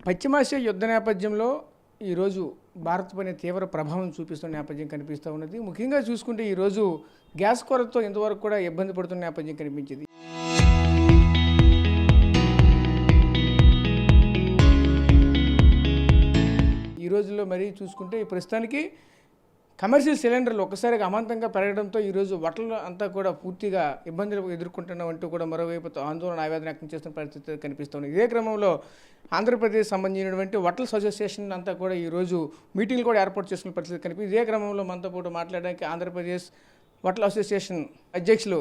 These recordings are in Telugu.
పశ్చిమాసియా యుద్ధ నేపథ్యంలో ఈరోజు భారత్ పైన తీవ్ర ప్రభావం చూపిస్తున్న నేపథ్యం కనిపిస్తూ ఉన్నది. ముఖ్యంగా చూసుకుంటే ఈరోజు గ్యాస్ కొరతతో ఇంతవరకు కూడా ఇబ్బంది పడుతున్న నేపథ్యం కనిపించింది. ఈ రోజుల్లో మరీ చూసుకుంటే ఈ ప్రస్తుతానికి కమర్షియల్ సిలిండర్లు ఒక్కసారిగా అమాంతంగా పెరగడంతో ఈరోజు హోటళ్ళు అంతా కూడా పూర్తిగా ఇబ్బందులు ఎదుర్కొంటున్నామంటూ కూడా మరోవైపు ఆందోళన ఆవేదన వ్యక్తం చేస్తున్న పరిస్థితి కనిపిస్తుంది. ఇదే క్రమంలో ఆంధ్రప్రదేశ్ సంబంధించినటువంటి హోటల్స్ అసోసియేషన్ అంతా కూడా ఈరోజు మీటింగ్లు కూడా ఏర్పాటు చేసుకున్న పరిస్థితి కనిపిస్తుంది. ఇదే క్రమంలో మనతో పాటు మాట్లాడడానికి ఆంధ్రప్రదేశ్ హోటల్ అసోసియేషన్ అధ్యక్షులు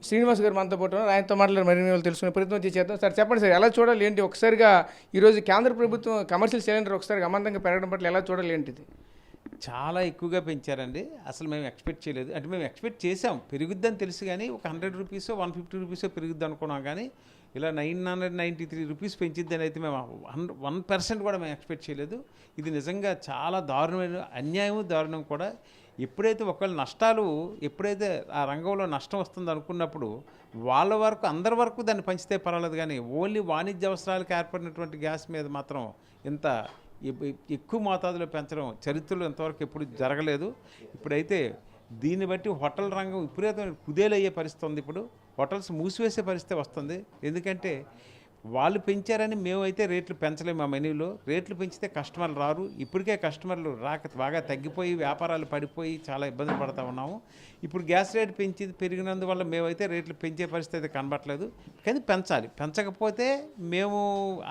శ్రీనివాస్ గారు మనతో పాటు ఆయనతో మాట్లాడి మరిన్ని వాళ్ళు తెలుసుకునే ప్రయత్నం చేద్దాం. సార్ చెప్పండి సార్, ఎలా చూడాలి ఏంటి? ఒకసారిగా ఈరోజు కేంద్ర ప్రభుత్వం కమర్షియల్ సిలిండర్ ఒకసారిగా అమాంతంగా పెరగడం పట్ల ఎలా చూడాలి ఏంటిది? చాలా ఎక్కువగా పెంచారండి. అసలు మేము ఎక్స్పెక్ట్ చేయలేదు. అంటే మేము ఎక్స్పెక్ట్ చేసాం పెరుగుద్దని తెలుసు, కానీ ఒక 100 రూపీసో 150 రూపీసో పెరుగుద్ది అనుకున్నాం. కానీ ఇలా 993 రూపీస్ పెంచిద్దని అయితే మేము 1% కూడా మేము ఎక్స్పెక్ట్ చేయలేదు. ఇది నిజంగా చాలా దారుణమైన అన్యాయం, దారుణం కూడా. ఎప్పుడైతే ఒకవేళ నష్టాలు, ఎప్పుడైతే ఆ రంగంలో నష్టం వస్తుంది అనుకున్నప్పుడు వాళ్ళ వరకు అందరి వరకు దాన్ని పంచితే పర్వాలేదు, కానీ ఓన్లీ వాణిజ్య అవసరాలకు ఏర్పడినటువంటి గ్యాస్ మీద మాత్రం ఇంత ఎక్కువ మోతాదులో పెంచడం చరిత్రలో ఇంతవరకు ఎప్పుడు జరగలేదు. ఇప్పుడైతే దీన్ని బట్టి హోటల్ రంగం విపరీతమైన కుదేలయ్యే పరిస్థితి ఉంది. ఇప్పుడు హోటల్స్ మూసివేసే పరిస్థితి వస్తుంది. ఎందుకంటే వాళ్ళు పెంచారని మేమైతే రేట్లు పెంచలేము. మా మెనూలో రేట్లు పెంచితే కస్టమర్లు రారు. ఇప్పటికే కస్టమర్లు రాక బాగా తగ్గిపోయి వ్యాపారాలు పడిపోయి చాలా ఇబ్బందులు పడుతూ ఉన్నాము. ఇప్పుడు గ్యాస్ రేట్ పెరిగినందువల్ల మేమైతే రేట్లు పెంచే పరిస్థితి అయితే కనబట్టలేదు. కానీ పెంచాలి. పెంచకపోతే మేము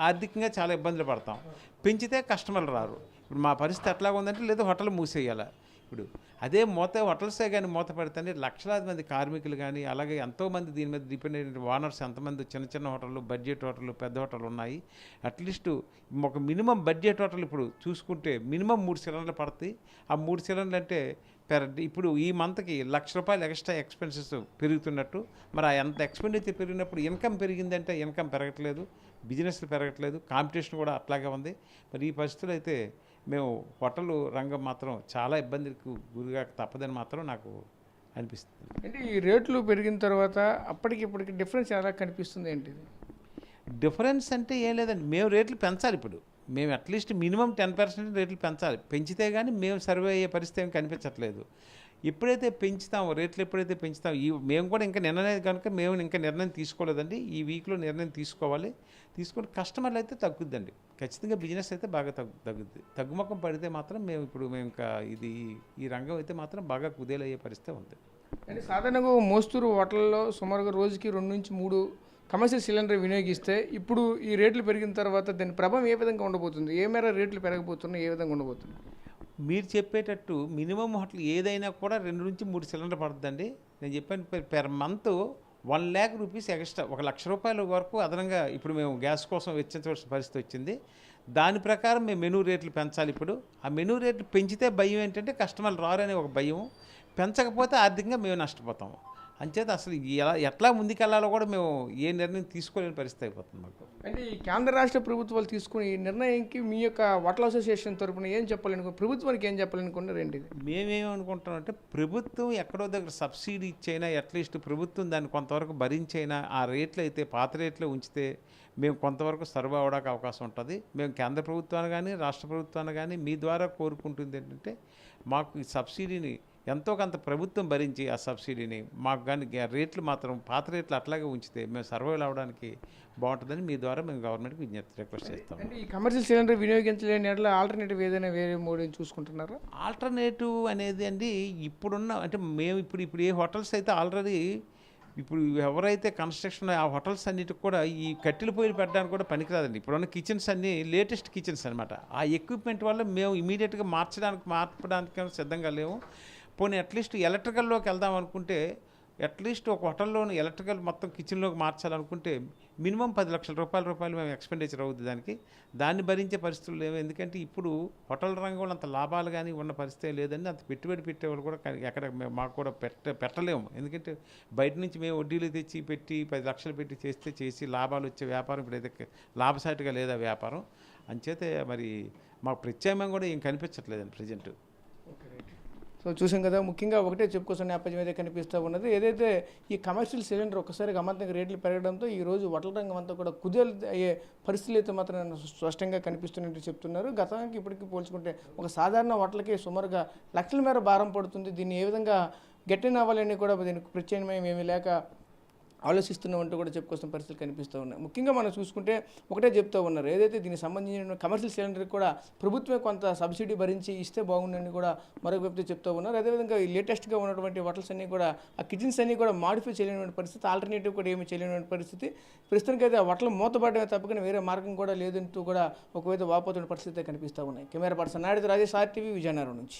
ఆర్థికంగా చాలా ఇబ్బందులు పడతాం. పెంచితే కస్టమర్లు రారు. ఇప్పుడు మా పరిస్థితి ఎట్లాగా ఉందంటే, లేదా హోటల్ మూసేయాలి. ఇప్పుడు అదే హోటల్సే కానీ మూత పెడితే లక్షలాది మంది కార్మికులు కానీ, అలాగే ఎంతోమంది దీని మీద డిపెండ్ అయిన ఓనర్స్ ఎంతమంది చిన్న చిన్న హోటళ్ళు, బడ్జెట్ హోటళ్ళు, పెద్ద హోటళ్ళు ఉన్నాయి. అట్లీస్ట్ ఒక మినిమం బడ్జెట్ హోటల్ ఇప్పుడు చూసుకుంటే మినిమం 3 సిలిండర్లు పడతాయి. ఆ 3 సిలిండర్లు అంటే ఇప్పుడు ఈ మంత్కి ₹1,00,000 ఎక్స్ట్రా ఎక్స్పెన్సెస్ పెరుగుతున్నట్టు. మరి ఎంత ఎక్స్పెండిచర్ పెరిగినప్పుడు ఇన్కమ్ పెరిగిందంటే ఇన్కమ్ పెరగట్లేదు, బిజినెస్లు పెరగట్లేదు, కాంపిటీషన్ కూడా అట్లాగే ఉంది. మరి ఈ పరిస్థితులు అయితే మేము హోటల్ రంగం మాత్రం చాలా ఇబ్బందులకు గురిగా తప్పదని మాత్రం నాకు అనిపిస్తుంది. అంటే ఈ రేట్లు పెరిగిన తర్వాత అప్పటికిప్పటికి డిఫరెన్స్ ఎలా కనిపిస్తుంది ఏంటిది? డిఫరెన్స్ అంటే ఏం లేదండి, మేము రేట్లు పెంచాలి. ఇప్పుడు మేము అట్లీస్ట్ మినిమం 10% రేట్లు పెంచాలి. పెంచితే కానీ మేము సర్వే అయ్యే పరిస్థితి ఏమి కనిపించట్లేదు. ఎప్పుడైతే పెంచుతామో రేట్లు, ఎప్పుడైతే పెంచుతామో మేము కూడా ఇంకా నిర్ణయం కనుక మేము ఇంకా నిర్ణయం తీసుకోలేదండి. ఈ వీక్లో నిర్ణయం తీసుకోవాలి. తీసుకుంటే కస్టమర్లు అయితే తగ్గుద్దండి. ఖచ్చితంగా బిజినెస్ అయితే బాగా తగ్గుద్ది. తగ్గుముఖం పడితే మాత్రం మేము ఇంకా ఈ రంగం అయితే మాత్రం బాగా కుదేలయ్యే పరిస్థితి ఉంది. అంటే సాధారణంగా మోస్తూరు హోటల్లో సుమారుగా రోజుకి 2 నుంచి 3 కమర్షియల్ సిలిండర్ వినియోగిస్తే ఇప్పుడు ఈ రేట్లు పెరిగిన తర్వాత దాని ప్రభావం ఏ విధంగా ఉండబోతుంది? ఏ మేర రేట్లు పెరగబోతున్నాయి, ఏ విధంగా ఉండబోతుంది? మీరు చెప్పేటట్టు మినిమం హోటల్ ఏదైనా కూడా 2 నుంచి 3 సిలిండర్ పడుతుందండి. నేను చెప్పాను పెర్ మంత్ ₹1,00,000 ఎక్స్ట్రా, ₹1,00,000 వరకు అదనంగా ఇప్పుడు మేము గ్యాస్ కోసం వెచ్చించవలసిన పరిస్థితి వచ్చింది. దాని ప్రకారం మేము మెనూ రేట్లు పెంచాలి. ఇప్పుడు ఆ మెనూ రేట్లు పెంచితే భయం ఏంటంటే కస్టమర్లు రారనే ఒక భయం, పెంచకపోతే ఆర్థికంగా మేము నష్టపోతాము. అంచేత అసలు ఎట్లా ముందుకెళ్లాలో కూడా మేము ఏ నిర్ణయం తీసుకోలేని పరిస్థితి అయిపోతుంది మాకు. అంటే ఈ కేంద్ర రాష్ట్ర ప్రభుత్వాలు తీసుకుని ఈ నిర్ణయంకి మీ యొక్క హోటల్ అసోసియేషన్ తరఫున ఏం ప్రభుత్వానికి ఏం చెప్పాలనుకున్నారు ఏంటి? మేమేమనుకుంటున్నాం అంటే, ప్రభుత్వం ఎక్కడో దగ్గర సబ్సిడీ ఇచ్చైనా అట్లీస్ట్ ప్రభుత్వం దాన్ని కొంతవరకు భరించైనా ఆ రేట్లు అయితే పాత రేట్లో ఉంచితే మేము కొంతవరకు సర్వ్ అవ్వడానికి అవకాశం ఉంటుంది. మేము కేంద్ర ప్రభుత్వాన్ని కానీ రాష్ట్ర ప్రభుత్వాన్ని కానీ మీ ద్వారా కోరుకుంటుంది ఏంటంటే, మాకు ఈ సబ్సిడీని ఎంతో కొంత ప్రభుత్వం భరించి ఆ సబ్సిడీని మాకు కానీ రేట్లు మాత్రం పాత రేట్లు అట్లాగే ఉంచితే మేము సర్వైవ్ అవ్వడానికి బాగుంటుందని మీ ద్వారా మేము గవర్నమెంట్కి విజ్ఞప్తి రిక్వెస్ట్ చేస్తాం. అంటే ఈ కమర్షియల్ సిలిండర్ వినియోగించలేని ఎట్లా ఆల్టర్నేటివ్ ఏదైనా వేరే మోడల్ చూసుకుంటున్నారా? ఆల్టర్నేటివ్ అనేది అండి ఇప్పుడున్న అంటే మేము ఇప్పుడు ఏ హోటల్స్ అయితే ఆల్రెడీ ఇప్పుడు ఎవరైతే కన్స్ట్రక్షన్ ఆ హోటల్స్ అన్నిటికి కూడా ఈ కట్టెల పొయ్యిలు పెట్టడానికి కూడా పనికిరాదండి. ఇప్పుడున్న కిచెన్స్ అన్నీ లేటెస్ట్ కిచెన్స్ అనమాట. ఆ ఎక్విప్మెంట్ వల్ల మేము ఇమీడియట్గా మార్చడానికి సిద్ధంగా లేము. పోనీ అట్లీస్ట్ ఎలక్ట్రికల్లోకి వెళ్దాం అనుకుంటే, అట్లీస్ట్ ఒక హోటల్లోని ఎలక్ట్రికల్ మొత్తం కిచెన్లోకి మార్చాలనుకుంటే మినిమం ₹10,00,000 మేము ఎక్స్పెండిచర్ అవుతుంది దానికి. దాన్ని భరించే పరిస్థితులు లేవు. ఎందుకంటే ఇప్పుడు హోటల్ రంగంలో అంత లాభాలు కానీ ఉన్న పరిస్థితి లేదండి. అంత పెట్టుబడి పెట్టేవాళ్ళు కూడా ఎక్కడ మాకు కూడా పెట్టలేము. ఎందుకంటే బయట నుంచి మేము వడ్డీలు తెచ్చి పెట్టి 10 లక్షలు పెట్టి చేసి లాభాలు వచ్చే వ్యాపారం ఇప్పుడైతే లాభసాటిగా లేదా వ్యాపారం. అంచేతే మరి మాకు ప్రత్యామ్నాయం కూడా ఏం కనిపించట్లేదండి ప్రజెంట్. సో చూసాం కదా, ముఖ్యంగా ఒకటే చెప్పుకోసం నేపథ్యం అయితే కనిపిస్తూ ఉన్నది. ఏదైతే ఈ కమర్షియల్ సిలిండర్ ఒక్కసారి గమనంగా రేట్లు పెరగడంతో ఈ రోజు వడ్ల రంగం అంతా కూడా కుదేలు అయ్యే పరిస్థితులు అయితే మాత్రం స్పష్టంగా కనిపిస్తున్నట్టు చెప్తున్నారు. గతానికి ఇప్పటికీ పోల్చుకుంటే ఒక సాధారణ వడ్లకి సుమారుగా లక్షల మేర భారం పడుతుంది. దీన్ని ఏ విధంగా గట్టిన అవ్వాలని కూడా దీనికి ప్రత్యామ్నాయం ఏమీ లేక ఆలోచిస్తున్నామంటూ కూడా చెప్పుకోవాల్సిన పరిస్థితులు కనిపిస్తూ ఉన్నాయి. ముఖ్యంగా మనం చూసుకుంటే ఒకటే చెప్తూ ఉన్నారు, ఏదైతే దీనికి సంబంధించిన కమర్షియల్ సిలిండర్కి కూడా ప్రభుత్వమే కొంత సబ్సిడీ భరించి ఇస్తే బాగుందని కూడా మరొక వ్యక్తి చెప్తూ ఉన్నారు. అదేవిధంగా ఈ లేటెస్ట్గా ఉన్నటువంటి హోటల్స్ అన్నీ కూడా ఆ కిచెన్స్ అన్నీ కూడా మాడిఫై చేయలేని పరిస్థితి, ఆల్టర్నేటివ్ కూడా ఏమీ చేయలేని పరిస్థితి. ప్రస్తుతానికి అయితే ఆ హోటల్ మూతపడమే తప్పకుండా వేరే మార్గం కూడా లేదంటూ కూడా ఒకవైపు వాపోతున్న పరిస్థితి కనిపిస్తూ ఉన్నాయి. Camera person Naidu Rajesh RTV Vizianagaram నుంచి.